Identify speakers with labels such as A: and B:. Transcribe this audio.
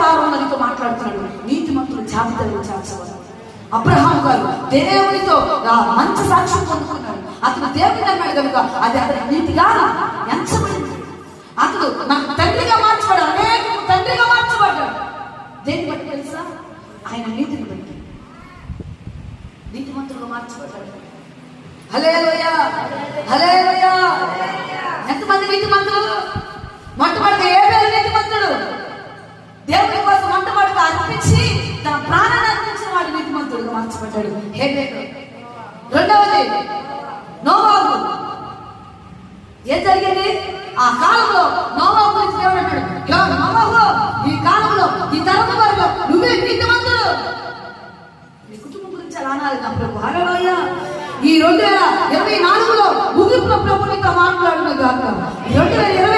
A: వారం మనతో మాట్లాడుతున్నాడు. నీతిమంతులు జాబితాలో చేర్చబడ్డారు. అబ్రహాం గారు దేవునితో మంచి సాక్ష్యం పొందుకున్నాడు. అతను దేవుని అన్నాడు కనుక అది అతని నీతిగా ఎంచబడింది. అతడు నాకు తండ్రిగా మార్చబడ్డాడు, అనేక తండ్రిగా మార్చబడ్డాడు. దేన్ని బట్టి తెలుసా? ఆయన నీతిని బట్టి నీతిమంతులుగా మార్చబడ్డాడు. హల్లెలూయా, హల్లెలూయా. ఎంతమంది నీతిమంతులు? మొట్టమొదటి హేబేలు నీతిమంతుడు. దేవుని కోసం మొట్టమొదటిగా అర్పించి తన ప్రాణాన్ని అర్పించిన వాడు నీతిమంతుడుగా మార్చబడ్డాడు హేబేలు. రెండవది నోవాహు. ఏం జరిగింది? ఆ కాలంలో నోవాహు గురించి దేవుడు అంటాడు, నోవాహు ఈ కాలంలో ఈ తరం వరకు నువ్వే నీతిమంతుడు. నీ కుటుంబం గురించి అలా అనాలి నా ప్రభు. హల్లెలూయా. ఈ 2024లో ముగింపులో ప్రభు నీతో మాట్లాడును గాక. 2020